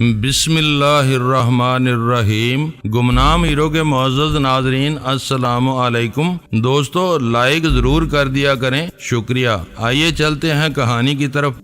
बिस्मिल्लाहिर्रहमानिर्रहीम। गुमनाम हीरो के मुअज़्ज़ज़ नाज़रीन, अस्सलामु अलैकुम। दोस्तों, लाइक ज़रूर कर दिया करें, शुक्रिया। आइए चलते हैं कहानी की तरफ।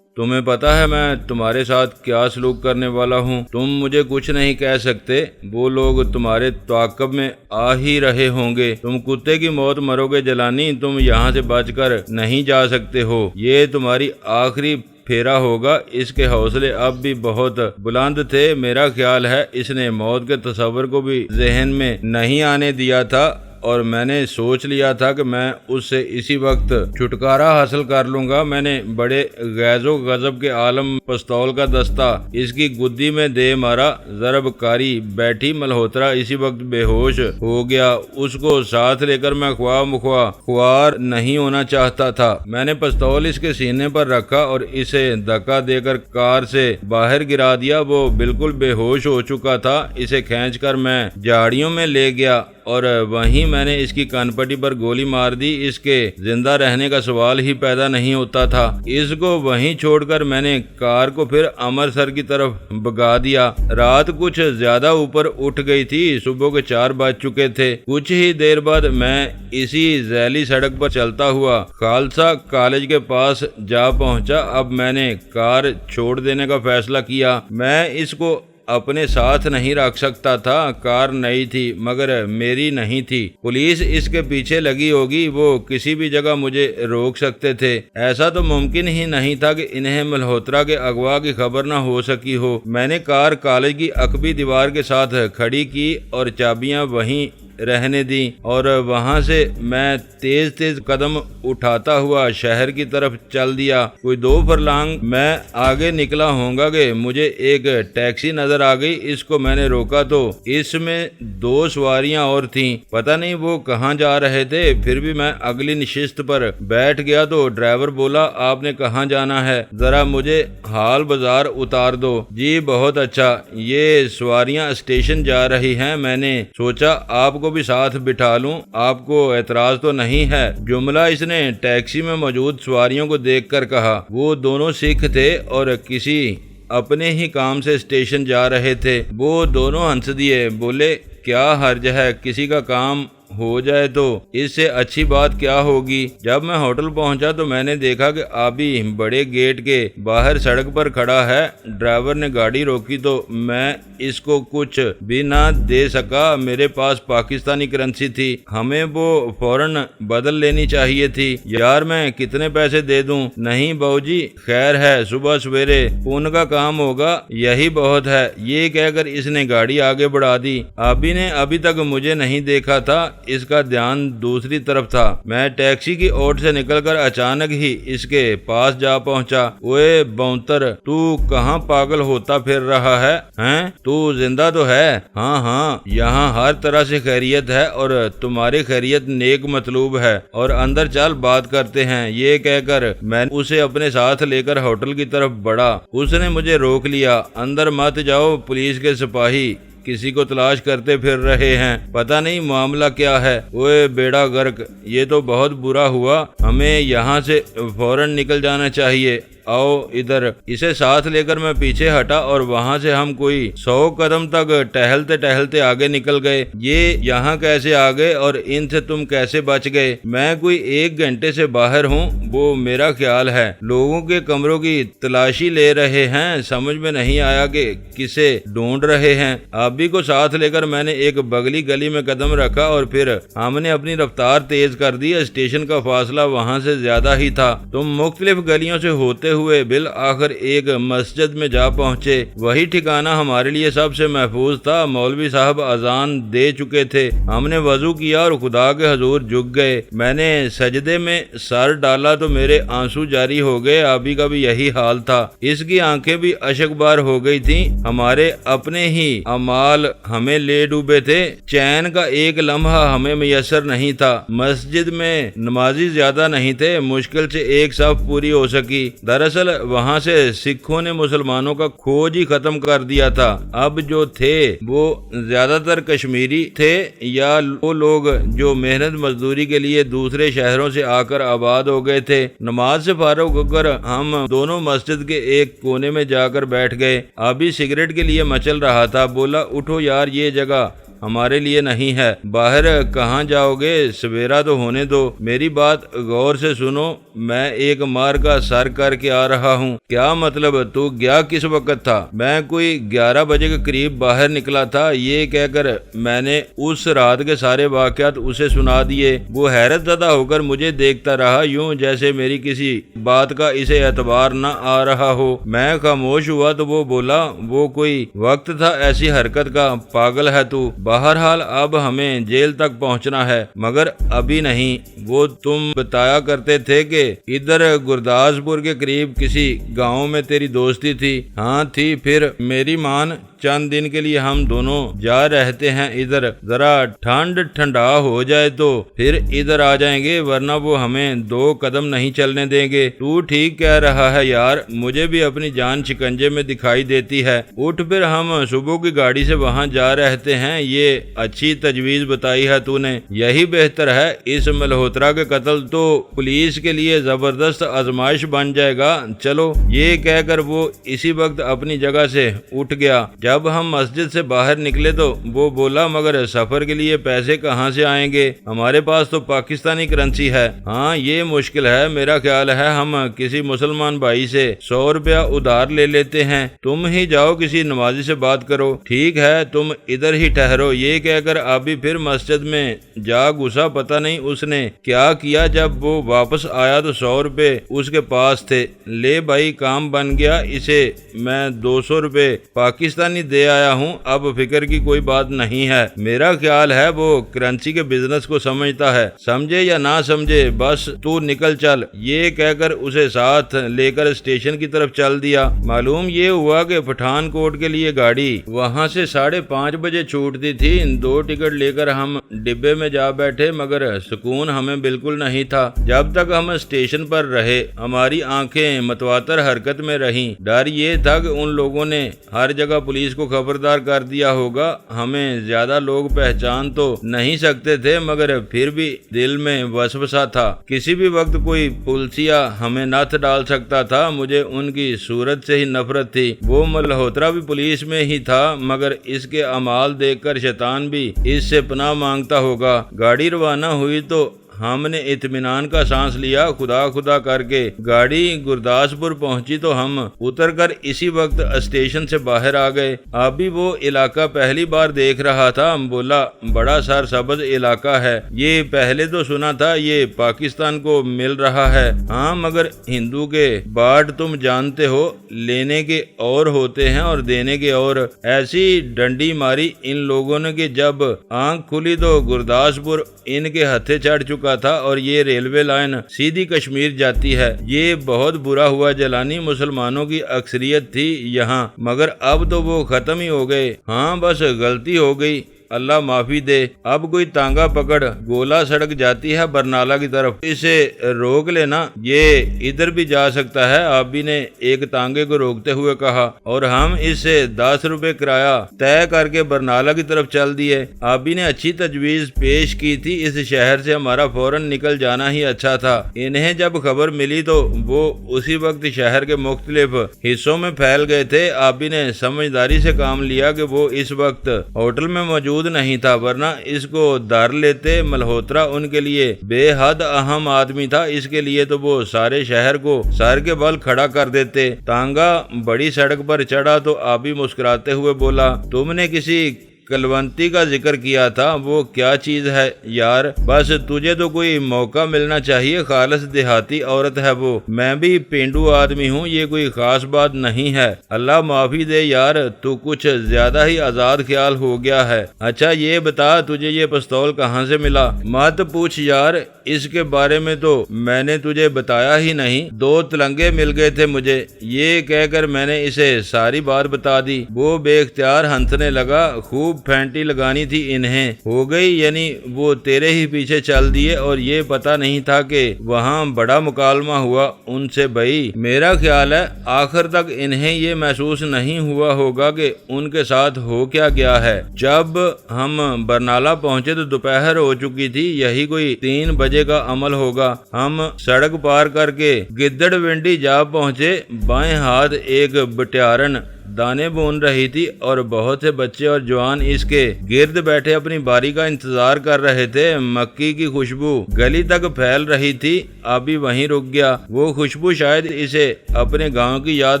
तुम्हें पता है मैं तुम्हारे साथ क्या सलूक करने वाला हूँ। तुम मुझे कुछ नहीं कह सकते, वो लोग तुम्हारे ताक़ब में आ ही रहे होंगे। तुम कुत्ते की मौत मरोगे जलानी, तुम यहाँ से बचकर नहीं जा सकते हो। ये तुम्हारी आखिरी फेरा होगा। इसके हौसले अब भी बहुत बुलंद थे। मेरा ख्याल है इसने मौत के तस्वर को भी जहन में नहीं आने दिया था और मैंने सोच लिया था कि मैं उससे इसी वक्त छुटकारा हासिल कर लूंगा। मैंने बड़े गैज़ो गज़ब के आलम पिस्तौल का दस्ता इसकी गुद्दी में दे मारा। ज़रबकारी बैठी मल्होत्रा इसी वक्त बेहोश हो गया। उसको साथ लेकर मैं ख्वार नहीं होना चाहता था। मैंने पिस्तौल इसके सीने पर रखा और इसे धक्का देकर कार से बाहर गिरा दिया। वो बिल्कुल बेहोश हो चुका था। इसे खींचकर मैं झाड़ियों में ले गया और वहीं मैंने इसकी कानपट्टी पर गोली मार दी। इसके जिंदा रहने का सवाल ही पैदा नहीं होता था। इसको वहीं छोड़कर मैंने कार को फिर अमृतसर की तरफ भगा दिया। रात कुछ ज्यादा ऊपर उठ गई थी। सुबह के 4 बज चुके थे। कुछ ही देर बाद मैं इसी जैली सड़क पर चलता हुआ खालसा कॉलेज के पास जा पहुंचा। अब मैंने कार छोड़ देने का फैसला किया। मैं इसको अपने साथ नहीं रख सकता था। कार नई थी मगर मेरी नहीं थी। पुलिस इसके पीछे लगी होगी। वो किसी भी जगह मुझे रोक सकते थे। ऐसा तो मुमकिन ही नहीं था कि इन्हें मल्होत्रा के अगवा की खबर न हो सकी हो। मैंने कार कॉलेज की अकबी दीवार के साथ खड़ी की और चाबियां वहीं रहने दी और वहां से मैं तेज तेज कदम उठाता हुआ शहर की तरफ चल दिया। कोई 2 फरलांग मैं आगे निकला होऊंगा कि मुझे एक टैक्सी नजर आ गई। इसको मैंने रोका तो इसमें 2 सवारियां और थीं। पता नहीं वो कहां जा रहे थे। फिर भी मैं अगली नशिस्त पर बैठ गया तो ड्राइवर बोला, आपने कहां जाना है, जरा मुझे हाल बाजार उतार दो। जी बहुत अच्छा, ये सवारियां स्टेशन जा रही हैं। मैंने सोचा आपको भी साथ बिठा लूं, आपको एतराज तो नहीं है। जुमला इसने टैक्सी में मौजूद सवारियों को देखकर कहा। वो दोनों सिख थे और किसी अपने ही काम से स्टेशन जा रहे थे। वो दोनों हंस दिए, बोले क्या हर्ज है, किसी का काम हो जाए तो इससे अच्छी बात क्या होगी। जब मैं होटल पहुंचा तो मैंने देखा कि आबी बड़े गेट के बाहर सड़क पर खड़ा है। ड्राइवर ने गाड़ी रोकी तो मैं इसको कुछ भी ना दे सका। मेरे पास पाकिस्तानी करेंसी थी, हमें वो फौरन बदल लेनी चाहिए थी। यार मैं कितने पैसे दे दूं? नहीं बाबूजी, खैर है, सुबह सवेरे पुण्य का काम होगा, यही बहुत है। ये कहकर इसने गाड़ी आगे बढ़ा दी। आबी ने अभी तक मुझे नहीं देखा था। इसका ध्यान दूसरी तरफ था। मैं टैक्सी की ओट से निकलकर अचानक ही इसके पास जा पहुंचा। ओए बौंतर, तू कहाँ पागल होता फिर रहा है? हैं? तू जिंदा तो है? हाँ हाँ, यहाँ हर तरह से खैरियत है और तुम्हारी खैरियत नेक मतलूब है। और अंदर चल, बात करते हैं। ये कहकर मैं उसे अपने साथ लेकर होटल की तरफ बढ़ा। उसने मुझे रोक लिया। अंदर मत जाओ, पुलिस के सिपाही किसी को तलाश करते फिर रहे हैं। पता नहीं मामला क्या है। ओए बेड़ा गर्क, ये तो बहुत बुरा हुआ। हमें यहाँ से फौरन निकल जाना चाहिए। आओ इधर। इसे साथ लेकर मैं पीछे हटा और वहां से हम कोई 100 कदम तक टहलते टहलते आगे निकल गए। ये यहाँ कैसे आ गए और इनसे तुम कैसे बच गए? मैं कोई 1 घंटे से बाहर हूँ, वो मेरा ख्याल है। लोगों के कमरों की तलाशी ले रहे हैं। समझ में नहीं आया कि किसे ढूंढ रहे हैं। आबी को साथ लेकर मैंने एक बगली गली में कदम रखा और फिर हमने अपनी रफ्तार तेज कर दी। स्टेशन का फासला वहाँ से ज्यादा ही था। तुम मुख्तलिफ गलियों से होते हुए बिल आखिर एक मस्जिद में जा पहुंचे। वही ठिकाना हमारे लिए सबसे महफूज था। मौलवी साहब अजान दे चुके थे। हमने वजू किया और खुदा के हजूर झुक गए। मैंने सजदे में सर डाला तो मेरे आंसू जारी हो गए। आबी का भी यही हाल था। इसकी आंखें भी अशकबार हो गई थीं। हमारे अपने ही अमाल हमें ले डूबे थे। चैन का एक लम्हा हमें मैसर नहीं था। मस्जिद में नमाजी ज्यादा नहीं थे। मुश्किल से एक साफ पूरी हो सकी। दरअसल वहाँ से सिखों ने मुसलमानों का खोज ही खत्म कर दिया था। अब जो थे वो ज्यादातर कश्मीरी थे या वो लोग जो मेहनत मजदूरी के लिए दूसरे शहरों से आकर आबाद हो गए थे। नमाज से फारिग होकर हम दोनों मस्जिद के एक कोने में जाकर बैठ गए। अभी सिगरेट के लिए मचल रहा था। बोला, उठो यार, ये जगह हमारे लिए नहीं है। बाहर कहाँ जाओगे, सवेरा तो होने दो। मेरी बात गौर से सुनो, मैं एक मार का सर करके आ रहा हूँ। क्या मतलब, तू गया किस वक्त था? मैं कोई 11 बजे के करीब बाहर निकला था। ये कहकर मैंने उस रात के सारे वाकयात उसे सुना दिए। वो हैरत ज़दा होकर मुझे देखता रहा, यूं जैसे मेरी किसी बात का इसे एतबार न आ रहा हो। मैं खामोश हुआ तो वो बोला, वो कोई वक्त था ऐसी हरकत का, पागल है तू। बहरहाल अब हमें जेल तक पहुंचना है, मगर अभी नहीं। वो तुम बताया करते थे कि इधर गुरदासपुर के करीब किसी गांव में तेरी दोस्ती थी। हाँ थी। फिर मेरी मान, चंद दिन के लिए हम दोनों जा रहते हैं इधर। जरा ठंड ठंडा हो जाए तो फिर इधर आ जाएंगे, वरना वो हमें 2 कदम नहीं चलने देंगे। तू ठीक कह रहा है यार, मुझे भी अपनी जान शिकंजे में दिखाई देती है। उठ, फिर हम सुबह की गाड़ी से वहाँ जा रहते हैं। ये अच्छी तजवीज बताई है तूने, यही बेहतर है। इस मल्होत्रा के कत्ल तो पुलिस के लिए जबरदस्त आजमाइश बन जाएगा। चलो। ये कहकर वो इसी वक्त अपनी जगह से उठ गया। जब हम मस्जिद से बाहर निकले तो वो बोला, मगर सफर के लिए पैसे कहाँ से आएंगे? हमारे पास तो पाकिस्तानी करेंसी है। हाँ, ये मुश्किल है। मेरा ख्याल है हम किसी मुसलमान भाई से 100 रुपया उधार ले लेते हैं। तुम ही जाओ, किसी नमाजी से बात करो। ठीक है, तुम इधर ही ठहरो। ये कहकर अभी फिर मस्जिद में जा घुसा। पता नहीं उसने क्या किया। जब वो वापस आया तो 100 रुपए उसके पास थे। ले भाई, काम बन गया। इसे मैं 200 रुपए पाकिस्तानी दे आया हूँ। अब फिक्र की कोई बात नहीं है। मेरा ख्याल है वो करेंसी के बिजनेस को समझता है। समझे या ना समझे, बस तू निकल चल। ये कहकर उसे साथ लेकर स्टेशन की तरफ चल दिया। मालूम ये हुआ कि पठानकोट के लिए गाड़ी वहाँ से 5:30 बजे छूटती थी। 2 टिकट लेकर हम डिब्बे में जा बैठे, मगर सुकून हमें बिल्कुल नहीं था। जब तक हम स्टेशन पर रहे हमारी आंखें मतवातर हरकत में रहीं। डर ये था कि उन लोगों ने हर जगह पुलिस को खबरदार कर दिया होगा। हमें ज्यादा लोग पहचान तो नहीं सकते थे, मगर फिर भी दिल में वसवसा था। किसी भी वक्त कोई पुलिसिया हमें नथ डाल सकता था। मुझे उनकी सूरत से ही नफरत थी। वो मल्होत्रा भी पुलिस में ही था, मगर इसके अमाल देखकर शैतान भी इससे पनाह मांगता होगा। गाड़ी रवाना हुई तो हमने इत्मीनान का सांस लिया। खुदा खुदा करके गाड़ी गुरदासपुर पहुंची तो हम उतरकर इसी वक्त स्टेशन से बाहर आ गए। अभी वो इलाका पहली बार देख रहा था। हम बोला, बड़ा सरसब्ज इलाका है। ये पहले तो सुना था ये पाकिस्तान को मिल रहा है। हाँ, मगर हिंदू के बाट तुम जानते हो, लेने के और होते हैं और देने के और। ऐसी डंडी मारी इन लोगों ने कि जब आंख खुली तो गुरदासपुर इनके हथे चढ़ चुका था और ये रेलवे लाइन सीधी कश्मीर जाती है। ये बहुत बुरा हुआ जलानी, मुसलमानों की अक्सरियत थी यहाँ, मगर अब तो वो खत्म ही हो गए। हाँ, बस गलती हो गई, अल्लाह माफी दे। अब कोई तांगा पकड़ गोला सड़क जाती है बरनाला की तरफ, इसे रोक लेना, ये इधर भी जा सकता है। आबी ने एक तांगे को रोकते हुए कहा और हम इससे 10 रुपए किराया तय करके बरनाला की तरफ चल दिए। आबी ने अच्छी तजवीज पेश की थी। इस शहर से हमारा फौरन निकल जाना ही अच्छा था। इन्हें जब खबर मिली तो वो उसी वक्त शहर के मुख्तलिफ हिस्सों में फैल गए थे। आबी ने समझदारी से काम लिया कि वो इस वक्त होटल में मौजूद नहीं था, वरना इसको धर लेते। मल्होत्रा उनके लिए बेहद अहम आदमी था, इसके लिए तो वो सारे शहर को सर के बल खड़ा कर देते। तांगा बड़ी सड़क पर चढ़ा तो आबी मुस्कुराते हुए बोला, तुमने किसी कलवंती का जिक्र किया था, वो क्या चीज है यार? बस तुझे तो कोई मौका मिलना चाहिए। खालिस देहाती औरत है वो, मैं भी पेंडू आदमी हूँ, ये कोई खास बात नहीं है। अल्लाह माफी दे यार, तू कुछ ज्यादा ही आजाद ख्याल हो गया है। अच्छा ये बता, तुझे ये पिस्तौल कहाँ से मिला? मत पूछ यार, इसके बारे में तो मैंने तुझे बताया ही नहीं। 2 तलंगे मिल गए थे मुझे। ये कहकर मैंने इसे सारी बात बता दी। वो बेख्तियार हंसने लगा। खूब फैंटी लगानी थी इन्हें हो गई, यानी वो तेरे ही पीछे चल दिए और ये पता नहीं था कि वहाँ बड़ा मुकालमा हुआ उनसे। भाई मेरा ख्याल है आखिर तक इन्हें ये महसूस नहीं हुआ होगा कि उनके साथ हो क्या गया है। जब हम बरनाला पहुंचे तो दोपहर हो चुकी थी, यही कोई 3 बजे का अमल होगा। हम सड़क पार करके गिद्दड़विंडी जा पहुंचे। बाएं हाथ एक बटियारन दाने बोन रही थी और बहुत से बच्चे और जवान इसके गिर्द बैठे अपनी बारी का इंतजार कर रहे थे। मक्की की खुशबू गली तक फैल रही थी। अभी वहीं रुक गया। वो खुशबू शायद इसे अपने गांव की याद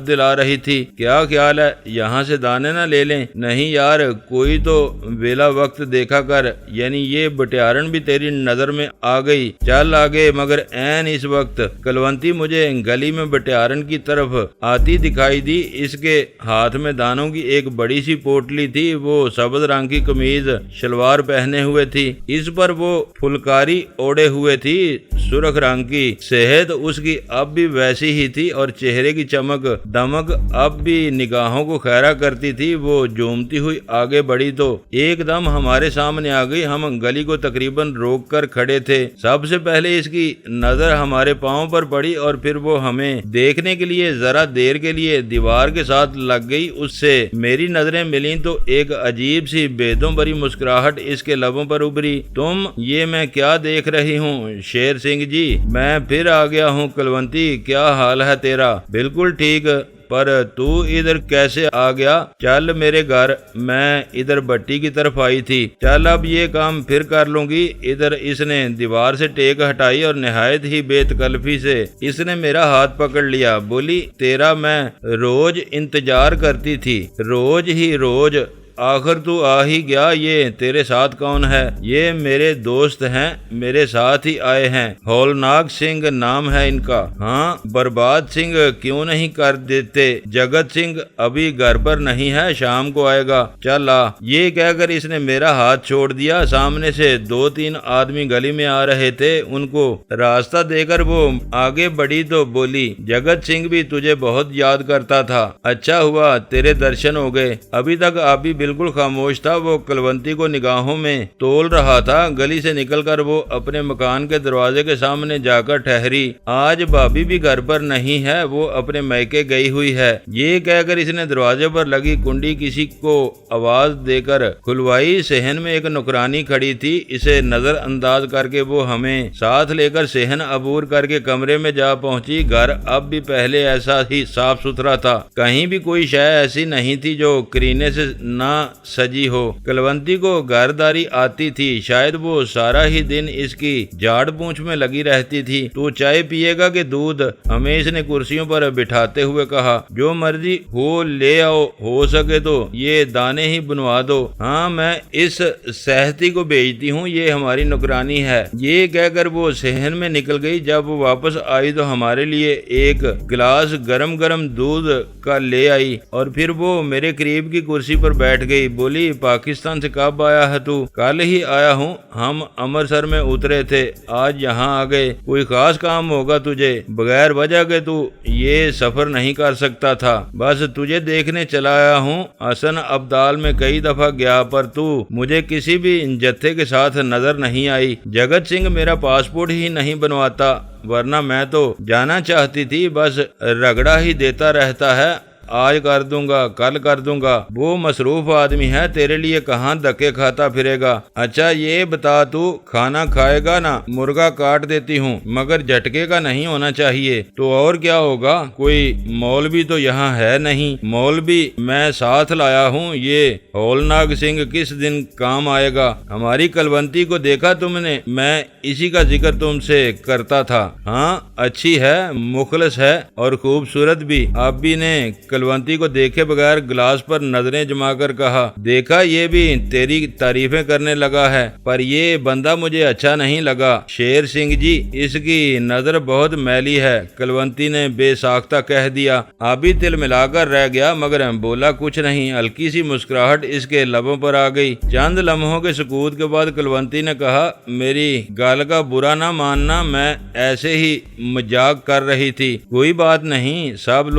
दिला रही थी। क्या ख्याल है, यहाँ से दाने न ले लें? नहीं यार, कोई तो बेला वक्त देखा कर, यानी ये बटियारन भी तेरी नजर में आ गई। चल आगे। मगर ऐन इस वक्त कलवंती मुझे गली में बटियारन की तरफ आती दिखाई दी। इसके हाथ में दानों की एक बड़ी सी पोटली थी। वो सबज रंग की कमीज शलवार पहने हुए थी, इस पर वो फुलकारी ओढ़े हुए थी सुर्ख रंग की। सेहत उसकी अब भी वैसी ही थी और चेहरे की चमक दमक अब भी निगाहों को खैरा करती थी। वो झूमती हुई आगे बढ़ी तो एकदम हमारे सामने आ गई। हम गली को तकरीबन रोक कर खड़े थे। सबसे पहले इसकी नजर हमारे पांव पर पड़ी और फिर वो हमें देखने के लिए जरा देर के लिए दीवार के साथ लग गई। उससे मेरी नजरें मिली तो एक अजीब सी बेदों भरी मुस्कुराहट इसके लबों पर उभरी। तुम, ये मैं क्या देख रही हूँ? शेर सिंह जी, मैं फिर आ गया हूँ। कलवंती, क्या हाल है तेरा? बिल्कुल ठीक, पर तू इधर कैसे आ गया? चल मेरे घर, मैं इधर भट्टी की तरफ आई थी। चल अब ये काम फिर कर लूंगी। इधर इसने दीवार से टेक हटाई और निहायत ही बेतकल्फी से इसने मेरा हाथ पकड़ लिया। बोली, तेरा मैं रोज इंतजार करती थी, रोज ही रोज। आखिर तू आ ही गया। ये तेरे साथ कौन है? ये मेरे दोस्त हैं, मेरे साथ ही आए हैं। हौलनाग सिंह नाम है इनका। हाँ, बर्बाद सिंह क्यों नहीं कर देते? जगत सिंह अभी घर पर नहीं है, शाम को आएगा। चल आ। ये कहकर इसने मेरा हाथ छोड़ दिया। सामने से 2-3 आदमी गली में आ रहे थे। उनको रास्ता देकर वो आगे बढ़ी तो बोली, जगत सिंह भी तुझे बहुत याद करता था। अच्छा हुआ तेरे दर्शन हो गए। अभी तक आप भी बिल्कुल खामोश था। वो कलवंती को निगाहों में तोल रहा था। गली से निकलकर वो अपने मकान के दरवाजे के सामने जाकर ठहरी। आज भाभी भी घर पर नहीं है, वो अपने मैके गई हुई है। ये कहकर इसने दरवाजे पर लगी कुंडी किसी को आवाज देकर खुलवाई। सेहन में एक नौकरानी खड़ी थी। इसे नजरअंदाज करके वो हमें साथ लेकर सेहन अबूर करके कमरे में जा पहुंची। घर अब भी पहले ऐसा ही साफ सुथरा था। कहीं भी कोई शय ऐसी नहीं थी जो करीने से ना सजी हो। कलवंती को घरदारी आती थी। शायद वो सारा ही दिन इसकी झाड़ पूंछ में लगी रहती थी। तू चाय पिएगा कि दूध? हमें इसने कुर्सियों पर बिठाते हुए कहा। जो मर्जी हो ले आओ, हो सके तो ये दाने ही बनवा दो। हाँ, मैं इस सहती को भेजती हूँ, ये हमारी नौकरानी है। ये कहकर वो सेहन में निकल गई। जब वो वापस आई तो हमारे लिए एक गिलास गरम गरम दूध का ले आई और फिर वो मेरे करीब की कुर्सी पर बैठ गई। बोली, पाकिस्तान से कब आया है तू? कल ही आया हूँ। हम अमृतसर में उतरे थे, आज यहाँ आ गए। कोई खास काम होगा तुझे? बगैर वजह के तू ये सफर नहीं कर सकता था। बस तुझे देखने चला आया हूँ। हसन अब्दाल में कई दफा गया पर तू मुझे किसी भी जत्थे के साथ नजर नहीं आई। जगत सिंह मेरा पासपोर्ट ही नहीं बनवाता, वरना मैं तो जाना चाहती थी। बस रगड़ा ही देता रहता है। आज कर दूंगा, कल कर दूंगा। वो मसरूफ आदमी है, तेरे लिए कहाँ धक्के खाता फिरेगा। अच्छा ये बता, तू खाना खाएगा ना? मुर्गा काट देती हूँ, मगर झटके का नहीं होना चाहिए। तो और क्या होगा? कोई मौलवी तो यहाँ है नहीं। मौलवी मैं साथ लाया हूँ। ये हौलनाग सिंह किस दिन काम आएगा? हमारी कलवंती को देखा तुमने? मैं इसी का जिक्र तुमसे करता था। हाँ, अच्छी है, मुखलस है और खूबसूरत भी। अब्बी ने कलवंती को देखे बगैर गिलास पर नजरें जमाकर कहा, देखा ये भी तेरी तारीफें करने लगा है, पर ये बंदा मुझे अच्छा नहीं लगा। शेर सिंह जी, इसकी नजर बहुत मैली है, कलवंती ने बेसाख्ता कह दिया। अभी तिल मिलाकर रह गया मगर बोला कुछ नहीं। हल्की सी मुस्कुराहट इसके लबों पर आ गई। चंद लम्हों के सुकूत के बाद कलवंती ने कहा, मेरी गाल का बुरा ना मानना, मैं ऐसे ही मजाक कर रही थी। कोई बात नहीं, सब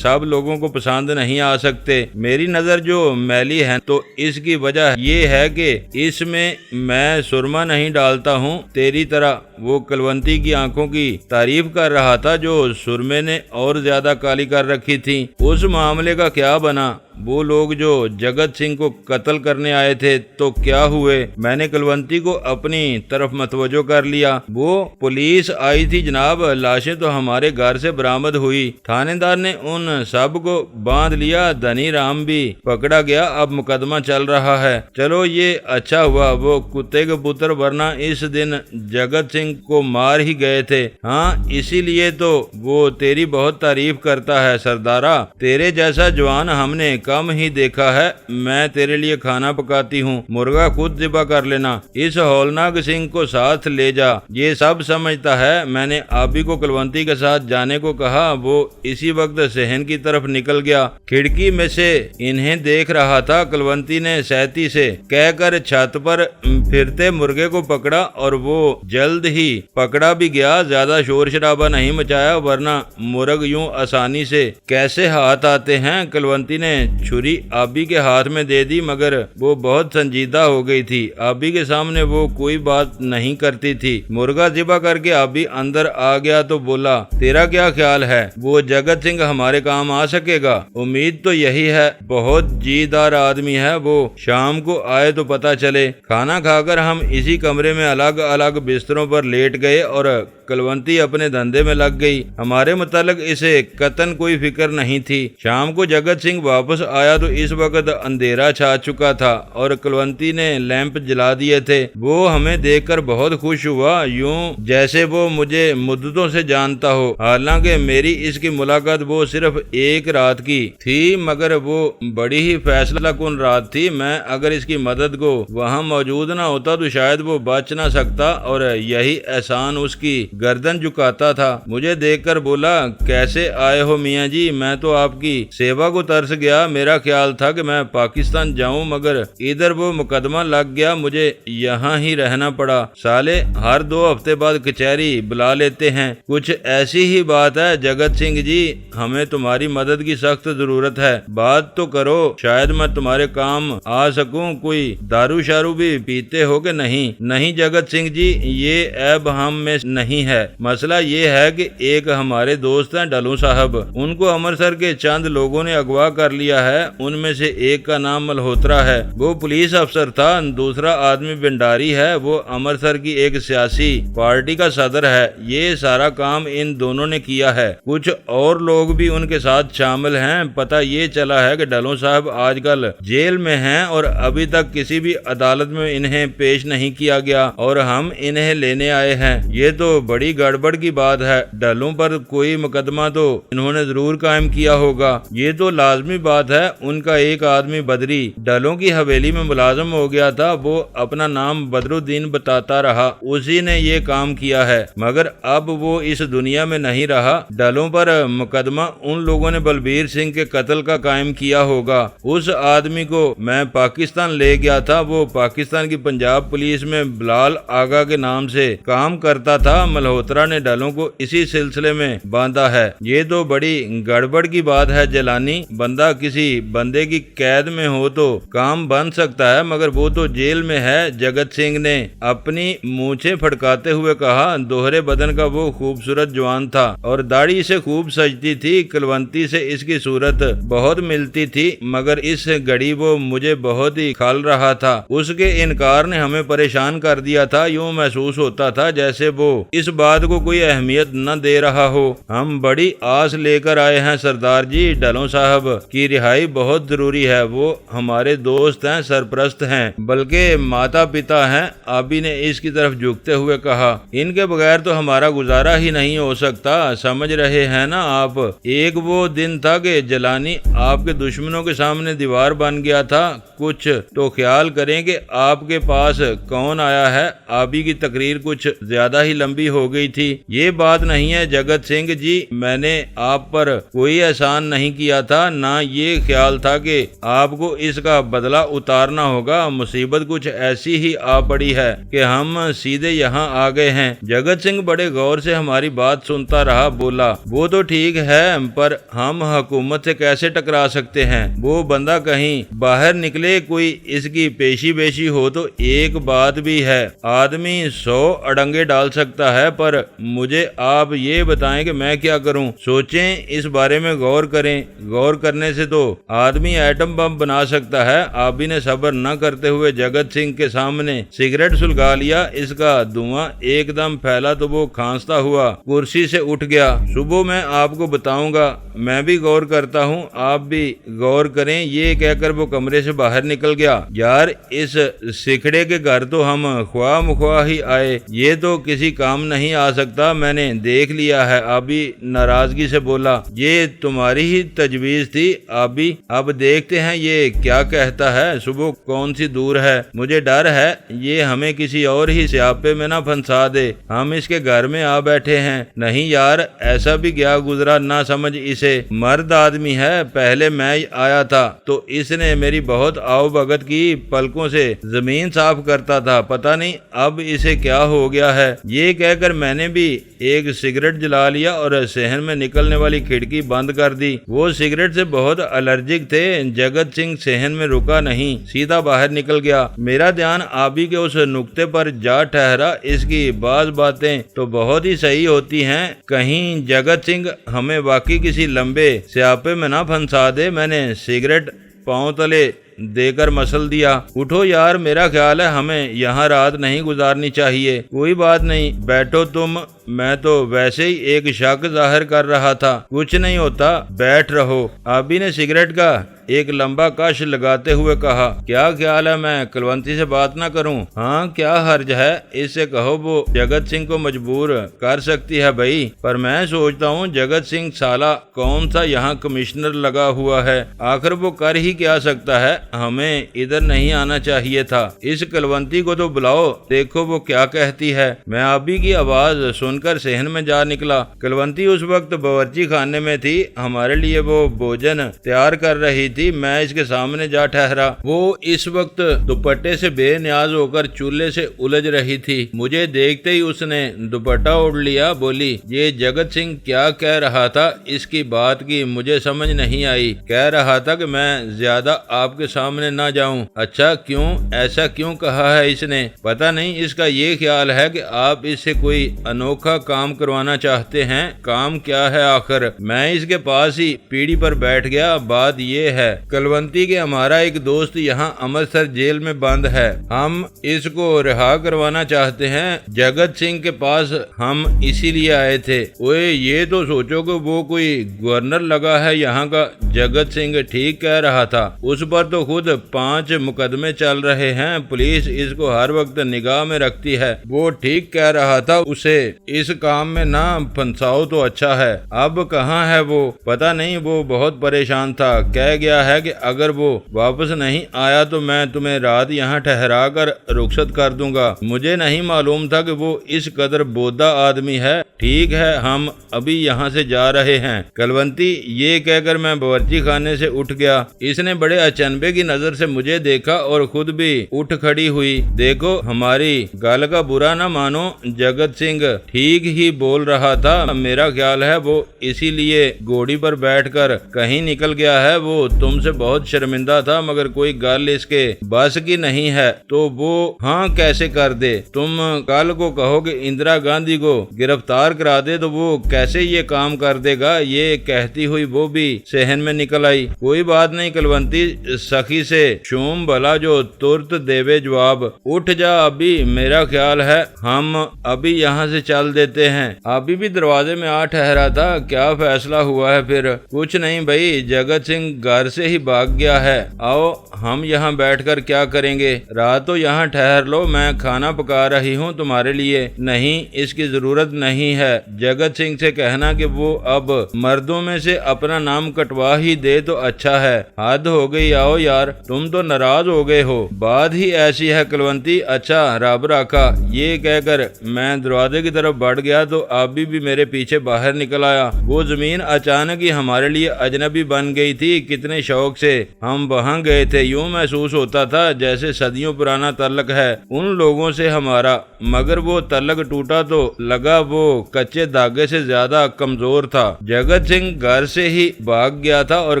लोगों को पसंद नहीं आ सकते। मेरी नजर जो मैली है तो इसकी वजह ये है कि इसमें मैं सुरमा नहीं डालता हूँ तेरी तरह। वो कुलवंती की आंखों की तारीफ कर रहा था जो सुरमे ने और ज्यादा काली कर रखी थी। उस मामले का क्या बना? वो लोग जो जगत सिंह को कत्ल करने आए थे तो क्या हुए? मैंने कुलवंती को अपनी तरफ मतवजो कर लिया। वो पुलिस आई थी जनाब, लाशें तो हमारे घर से बरामद हुई। थानेदार ने उन सब को बांध लिया, धनी राम भी पकड़ा गया। अब मुकदमा चल रहा है। चलो ये अच्छा हुआ वो कुत्ते के पुत्र, वरना इस दिन जगत सिंह को मार ही गए थे। हाँ, इसीलिए तो वो तेरी बहुत तारीफ करता है सरदारा। तेरे जैसा जवान हमने कम ही देखा है। मैं तेरे लिए खाना पकाती हूँ, मुर्गा खुद ज़िबा कर लेना। इस हौलनाक सिंह को साथ ले जा, ये सब समझता है। मैंने आबी को कुलवंती के साथ जाने को कहा। वो इसी वक्त सहन की तरफ निकल गया। खिड़की में से इन्हें देख रहा था। कुलवंती ने सहती से कहकर छत पर फिरते मुर्गे को पकड़ा और वो जल्द ही पकड़ा भी गया। ज्यादा शोर शराबा नहीं मचाया, वरना मुर्ग यूं आसानी से कैसे हाथ आते हैं। कुलवंती ने छुरी आबी के हाथ में दे दी, मगर वो बहुत संजीदा हो गई थी। आबी के सामने वो कोई बात नहीं करती थी। मुर्गा ज़िबा करके आबी अंदर आ गया तो बोला, तेरा क्या ख्याल है? वो जगत सिंह हमारे काम आ सकेगा? उम्मीद तो यही है। बहुत जीदार आदमी है वो, शाम को आए तो पता चले। खाना खाकर हम इसी कमरे में अलग अलग बिस्तरों पर लेट गए और कुलवंती अपने धंधे में लग गई। हमारे मुतालिक इसे कतन कोई फिक्र नहीं थी। शाम को जगत सिंह वापस आया तो इस वक्त अंधेरा छा चुका था और कुलवंती ने लैंप जला दिए थे। वो हमें देखकर बहुत खुश हुआ, यूं जैसे वो मुझे मुद्दतों से जानता हो। हालांकि मेरी इसकी मुलाकात वो सिर्फ एक रात की थी, मगर वो बड़ी ही फैसला कुन रात थी। मैं अगर इसकी मदद को वहाँ मौजूद ना होता तो शायद वो बच ना सकता और यही एहसान उसकी गर्दन झुकाता था। मुझे देखकर बोला, कैसे आए हो मियाँ जी? मैं तो आपकी सेवा को तरस गया। मेरा ख्याल था कि मैं पाकिस्तान जाऊं, मगर इधर वो मुकदमा लग गया। मुझे यहाँ ही रहना पड़ा। साले हर 2 हफ्ते बाद कचहरी बुला लेते हैं। कुछ ऐसी ही बात है जगत सिंह जी, हमें तुम्हारी मदद की सख्त जरूरत है। बात तो करो, शायद मैं तुम्हारे काम आ सकूं। कोई दारू शारू भी पीते हो कि नहीं? नहीं जगत सिंह जी, ये ऐब हम में नहीं है। मसला ये है कि एक हमारे दोस्त हैं डलू साहब, उनको अमृतसर के चंद लोगों ने अगवा कर लिया है। उनमें से एक का नाम मल्होत्रा है, वो पुलिस अफसर था। दूसरा आदमी भंडारी है, वो अमृतसर की एक सियासी पार्टी का सदर है। ये सारा काम इन दोनों ने किया है। कुछ और लोग भी उनके साथ शामिल हैं। पता ये चला है कि डलो साहब आजकल जेल में हैं और अभी तक किसी भी अदालत में इन्हें पेश नहीं किया गया और हम इन्हें लेने आए हैं। ये तो बड़ी गड़बड़ की बात है। डलों पर कोई मुकदमा तो इन्होंने जरूर कायम किया होगा, ये तो लाजमी बात है। उनका एक आदमी बदरी डलों की हवेली में मुलाजम हो गया था। वो अपना नाम बदरुद्दीन बताता रहा, उसी ने ये काम किया है, मगर अब वो इस दुनिया में नहीं रहा। डलों पर मुकदमा उन लोगों ने बलबीर सिंह के कत्ल का कायम किया होगा। उस आदमी को मैं पाकिस्तान ले गया था। वो पाकिस्तान की पंजाब पुलिस में बिलाल आगा के नाम से काम करता था। मल्होत्रा ने डलों को इसी सिलसिले में बांधा है। ये तो बड़ी गड़बड़ की बात है जलानी। बंदा किसी बंदे की कैद में हो तो काम बन सकता है, मगर वो तो जेल में है। जगत सिंह ने अपनी मूछें फड़काते हुए कहा। दोहरे बदन का वो खूबसूरत जवान था और दाढ़ी से खूब सजती थी। कुलवंती से इसकी सूरत बहुत मिलती थी, मगर इस घड़ी वो मुझे बहुत ही खाल रहा था। उसके इनकार ने हमें परेशान कर दिया था। यूं महसूस होता था जैसे वो इस बात को कोई अहमियत न दे रहा हो। हम बड़ी आस लेकर आए हैं सरदार जी। डलों साहब की रिहाई बहुत जरूरी है। वो हमारे दोस्त हैं, सरप्रस्त हैं, बल्कि माता पिता हैं। आबी ने इसकी तरफ झुकते हुए कहा, इनके बगैर तो हमारा गुजारा ही नहीं हो सकता। समझ रहे हैं ना आप? एक वो दिन था कि जलानी आपके दुश्मनों के सामने दीवार बन गया था। कुछ तो ख्याल करें कि आपके पास कौन आया है। आबी की तकरीर कुछ कुछ ज्यादा ही लंबी हो गई थी। ये बात नहीं है जगत सिंह जी, मैंने आप पर कोई एहसान नहीं किया था, ना ये ख्याल था कि आपको इसका बदला उतारना होगा। मुसीबत कुछ ऐसी ही आ पड़ी है कि हम सीधे यहाँ आ गए हैं। जगत सिंह बड़े गौर से हमारी बात सुनता रहा, बोला वो तो ठीक है पर हम हुकूमत से कैसे टकरा सकते हैं। वो बंदा कहीं बाहर निकले, कोई इसकी पेशी बेशी हो तो एक बात भी है, आदमी 100 अड़ंगे डाल सकता है, पर मुझे आप ये बताएं कि मैं क्या करूं। सोचें, इस बारे में गौर करें। गौर करने से तो आदमी एटम बम बना सकता है। आबी ने सब्र न करते हुए जगत सिंह के सामने सिगरेट सुलगा लिया। इसका धुआं एकदम फैला तो वो खांसता हुआ कुर्सी से उठ गया। सुबह मैं आपको बताऊंगा, मैं भी गौर करता हूँ, आप भी गौर करें। ये कहकर वो कमरे से बाहर निकल गया। यार, इस सिखड़े के घर तो हम ख्वाह मुख्वाह ही आए, ये तो किसी काम नहीं आ सकता, मैंने देख लिया है। आबी नाराजगी से बोला, ये तुम्हारी ही तजवीज थी आबी, अब देखते हैं ये क्या कहता है। सुबह कौन सी दूर है, मुझे डर है ये हमें किसी और ही स्यापे में ना फंसा दे। हम इसके घर में आ बैठे हैं। नहीं यार, ऐसा भी गया गुजरा ना समझ इसे, मर्द आदमी है। पहले मैं आया था तो इसने मेरी बहुत आओ भगत की, पलकों से जमीन साफ करता था, पता नहीं अब इसे क्या हो गया है। ये कहकर मैंने भी एक सिगरेट जला लिया और सहन में निकलने वाली खिड़की बंद कर दी। वो सिगरेट से बहुत एलर्जिक थे। जगत सिंह सहन में रुका नहीं, सीधा बाहर निकल गया। मेरा ध्यान आबी के उस नुक्ते पर जा ठहरा। इसकी बात बातें तो बहुत ही सही होती हैं, कहीं जगत सिंह हमें वाकई किसी लंबे स्यापे में ना फंसा दे। मैंने सिगरेट पांव तले देकर मसल दिया। उठो यार, मेरा ख्याल है हमें यहाँ रात नहीं गुजारनी चाहिए। कोई बात नहीं, बैठो तुम, मैं तो वैसे ही एक शक जाहिर कर रहा था, कुछ नहीं होता, बैठ रहो। आबी ने सिगरेट का एक लंबा कश लगाते हुए कहा, क्या ख्याल है मैं कुलवंती से बात ना करूं? हाँ, क्या हर्ज है, इससे कहो वो जगत सिंह को मजबूर कर सकती है भाई। पर मैं सोचता हूँ जगत सिंह साला कौन सा यहाँ कमिश्नर लगा हुआ है, आखिर वो कर ही क्या सकता है। हमें इधर नहीं आना चाहिए था। इस कुलवंती को तो बुलाओ, देखो वो क्या कहती है। मैं आबी की आवाज सुनकर सहन में जा निकला। कुलवंती उस वक्त बावर्ची खाने में थी, हमारे लिए वो भोजन तैयार कर रही थी। मैं इसके सामने जा ठहरा। वो इस वक्त दुपट्टे से बेनियाज होकर चूल्हे से उलझ रही थी। मुझे देखते ही उसने दुपट्टा ओढ़ लिया। बोली, ये जगत सिंह क्या कह रहा था, इसकी बात की मुझे समझ नहीं आई। कह रहा था कि मैं ज्यादा आपके सामने ना जाऊं। अच्छा, क्यों, ऐसा क्यों कहा है इसने? पता नहीं, इसका ये ख्याल है कि आप इससे कोई अनोखा काम करवाना चाहते हैं। काम क्या है आखिर? मैं इसके पास ही पीढ़ी पर बैठ गया। बात ये है कुलवंती के हमारा एक दोस्त यहाँ अमृतसर जेल में बंद है, हम इसको रिहा करवाना चाहते हैं। जगत सिंह के पास हम इसीलिए आए थे। ओए, ये तो सोचो कि वो कोई गवर्नर लगा है यहाँ का। जगत सिंह ठीक कह रहा था, उस पर तो खुद 5 मुकदमे चल रहे हैं, पुलिस इसको हर वक्त निगाह में रखती है। वो ठीक कह रहा था, उसे इस काम में ना फंसाओ तो अच्छा है। अब कहाँ है वो? पता नहीं, वो बहुत परेशान था। कह गया है कि अगर वो वापस नहीं आया तो मैं तुम्हें रात यहाँ ठहरा कर रुखसत कर दूंगा। मुझे नहीं मालूम था कि वो इस कदर बोधा आदमी है। ठीक है, हम अभी यहाँ से जा रहे हैं। कुलवंती, ये कहकर मैं बावर्ची खाने से उठ गया। इसने बड़े अचंभे की नजर से मुझे देखा और खुद भी उठ खड़ी हुई। देखो, हमारी गाल का बुरा ना मानो, जगत सिंह ठीक ही बोल रहा था। मेरा ख्याल है वो इसीलिए घोड़ी पर बैठकर कहीं निकल गया है। वो तुमसे बहुत शर्मिंदा था, मगर कोई गल इसके बस की नहीं है तो वो हाँ कैसे कर दे। तुम कल को कहो कि इंदिरा गांधी को गिरफ्तार करा दे तो वो कैसे ये काम कर देगा। ये कहती हुई वो भी सहन में निकल आई। कोई बात नहीं कुलवंती, सखी से शूम भला जो तुरंत देवे जवाब। उठ जा अभी, मेरा ख्याल है हम अभी यहाँ से चल देते हैं। अभी भी दरवाजे में आ ठहरा था। क्या फैसला हुआ है फिर? कुछ नहीं भाई, जगत सिंह घर से ही भाग गया है। आओ, हम यहाँ बैठकर क्या करेंगे? रात तो यहाँ ठहर लो, मैं खाना पका रही हूँ तुम्हारे लिए। नहीं, इसकी जरूरत नहीं है। जगत सिंह से कहना कि वो अब मर्दों में से अपना नाम कटवा ही दे तो अच्छा है। हद हो गई, आओ यार। यार, तुम तो नाराज हो गए हो, बात ही ऐसी है कुलवंती। अच्छा रब रखा। ये कहकर मैं दरवाजे की तरफ बढ़ गया तो आबी भी मेरे पीछे बाहर निकल आया। वो जमीन अचानक ही हमारे लिए अजनबी बन गई थी। कितने शौक से हम वहां गए थे, यूं महसूस होता था जैसे सदियों पुराना तल्लक है उन लोगों से हमारा, मगर वो तल्लक टूटा तो लगा वो कच्चे धागे से ज्यादा कमजोर था। जगत सिंह घर से ही भाग गया था और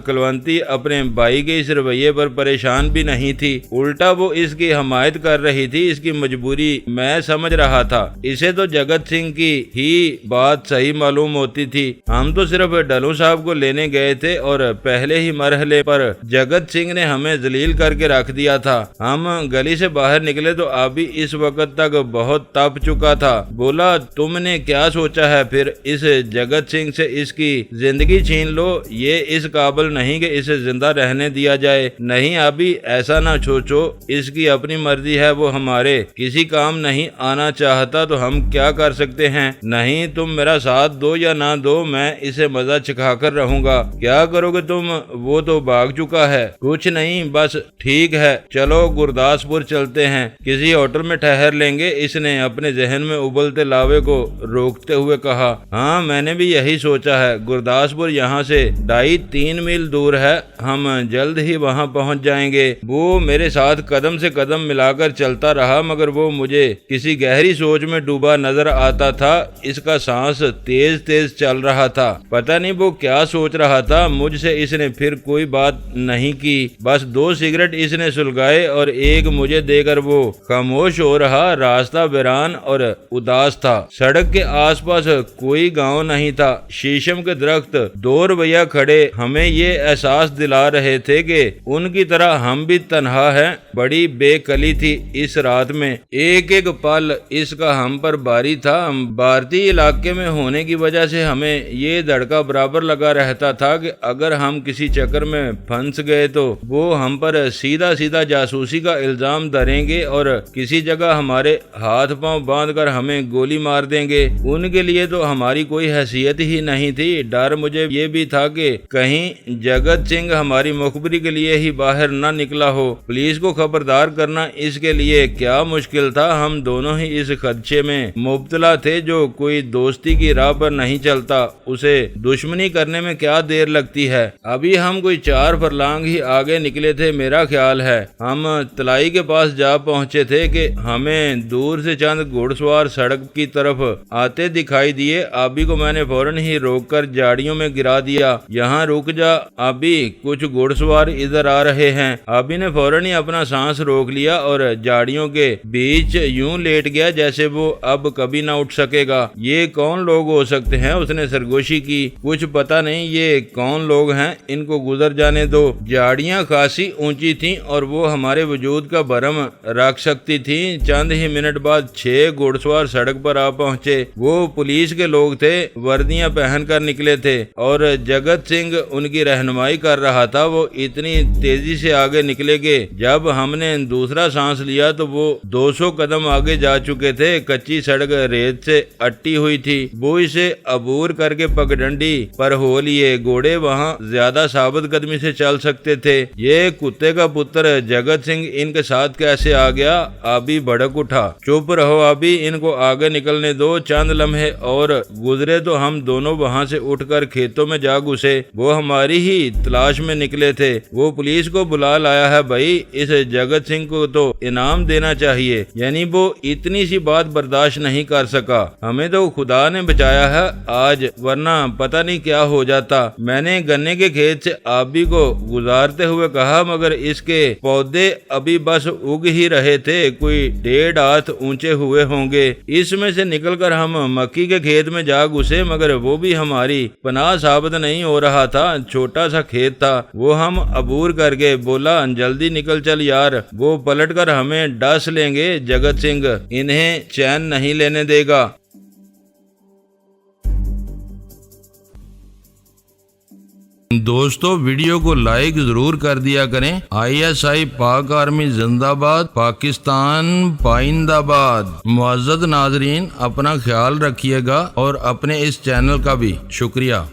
कुलवंती अपने भाई के इस रवैये पर परेशान भी नहीं थी, उल्टा वो इसकी हमायत कर रही थी। इसकी मजबूरी मैं समझ रहा था। इसे तो जगत सिंह की ही बात सही मालूम होती थी। हम तो सिर्फ डलू साहब को लेने गए थे और पहले ही मरहले पर जगत सिंह ने हमें जलील करके रख दिया था। हम गली से बाहर निकले तो आबी इस वक्त तक बहुत तप चुका था। बोला, तुमने क्या सोचा है फिर? इस जगत सिंह से इसकी जिंदगी छीन लो? ये इस काबिल नहीं कि इसे जिंदा रहने दिया जाए। नहीं आबी, ऐसा ना सोचो, इसकी अपनी मर्जी है, वो हमारे किसी काम नहीं आना चाहता तो हम क्या कर सकते हैं। नहीं, तुम मेरा साथ दो या ना दो, मैं इसे मजा चखाकर रहूंगा। क्या करोगे तुम? वो तो भाग चुका है। कुछ नहीं, बस ठीक है, चलो गुरदासपुर चलते हैं, किसी होटल में ठहर लेंगे। इसने अपने जहन में उबलते लावे को रोकते हुए कहा। हाँ, मैंने भी यही सोचा है। गुरदासपुर यहाँ से 2.5-3 मील दूर है, हम जल्द ही वहाँ पहुँच जाएंगे। वो मेरे साथ कदम से कदम मिलाकर चलता रहा, मगर वो मुझे किसी गहरी सोच में डूबा नजर आता था। इसका सांस तेज तेज चल रहा था। पता नहीं वो क्या सोच रहा था। मुझसे इसने फिर कोई बात नहीं की, बस 2 सिगरेट इसने सुलगाए और एक मुझे देकर वो खामोश हो रहा। रास्ता वीरान और उदास था। सड़क के आसपास कोई गांव नहीं था। शीशम के दरख्त 2 रवैया खड़े हमें ये एहसास दिला रहे थे कि उनकी तरह हम भी तन्हा हैं। बड़ी बेकली थी इस रात में। एक एक पल इसका हम पर भारी था। भारतीय इलाके में होने की वजह से हमें ये धड़का बराबर लगा रहता था कि अगर हम किसी चक्कर में फंस गए तो वो हम पर सीधा सीधा जासूसी का इल्जाम धरेंगे और किसी जगह हमारे हाथ पांव बांधकर हमें गोली मार देंगे। उनके लिए तो हमारी कोई हैसियत ही नहीं थी। डर मुझे ये भी था कि कहीं जगत सिंह हमारी मुखबरी के लिए ही बाहर न निकला हो। पुलिस को खबरदार करना इसके लिए क्या मुश्किल था। हम दोनों ही इस खदशे में मुब्तला थे। जो कोई दोस्ती की राह पर नहीं चलता उसे दुश्मनी करने में क्या देर लगती है। अभी हम कोई 4 फरलांग ही आगे निकले थे। मेरा ख्याल है हम तलाई के पास जा पहुंचे थे कि हमें दूर से चंद घुड़सवार सड़क की तरफ आते दिखाई दिए। आबी को मैंने फौरन ही रोककर झाड़ियों में गिरा दिया। यहाँ रुक जा आबी, कुछ घुड़सवार इधर आ रहे हैं। आबी ने फौरन ही अपना सांस रोक लिया और झाड़ियों के बीच यूं लेट गया जैसे वो अब कभी ना उठ सकेगा। ये कौन लोग हो सकते हैं? उसने सरगोशी की। कुछ पता नहीं ये कौन लोग हैं, इनको गुजर जाने दो। झाड़ियां खासी ऊंची थीं और वो हमारे वजूद का भरम रख सकती थी। चंद ही मिनट बाद 6 घुड़सवार सड़क पर आ पहुंचे। वो पुलिस के लोग थे, वर्दियां पहनकर निकले थे और जगत सिंह उनकी रहनुमाई कर रहा था। वो इतनी तेजी से आगे निकले कि जब हमने दूसरा सांस लिया तो वो 200 कदम आगे जा चुके थे। कच्ची सड़क रेत से अट्टी हुई थी। वो इसे अबूर करके पगडंडी पर हो लिए। घोड़े वहाँ ज्यादा साबित कदमी से चल सकते थे। ये कुत्ते का पुत्र जगत सिंह इनके साथ कैसे आ गया? आबी भड़क उठा। चुप रहो आबी, इनको आगे निकलने दो। चंद लम्हे और गुजरे तो हम दोनों वहाँ से उठकर खेतों में जा घुसे। वो हमारी ही तलाश में निकले थे। वो पुलिस को बुला लाया है भाई। इस जगत सिंह को तो इनाम देना चाहिए। यानी वो इतनी सी बात बर्दाश्त नहीं कर सका। हमें तो खुदा ने बचाया है आज, वरना पता नहीं क्या हो जाता। मैंने गन्ने के खेत से आबी को गुजारते हुए कहा, मगर इसके पौधे अभी बस उग ही रहे थे, कोई 1.5 हाथ ऊंचे हुए होंगे। इसमें से निकलकर हम मक्की के खेत में जा घुसे, मगर वो भी हमारी पनाह साबित नहीं हो रहा था। छोटा सा खेत था, वो हम अबूर करके। बोला, जल्दी निकल चल यार, वो पलटकर हमें डस लेंगे। जगत सिंह इन्हें चैन नहीं लेने देगा। दोस्तों, वीडियो को लाइक जरूर कर दिया करें। ISI पाक आर्मी जिंदाबाद, पाकिस्तान पाइंदाबाद। मुअज़्ज़ज़ नाज़रीन, अपना ख्याल रखिएगा और अपने इस चैनल का भी शुक्रिया।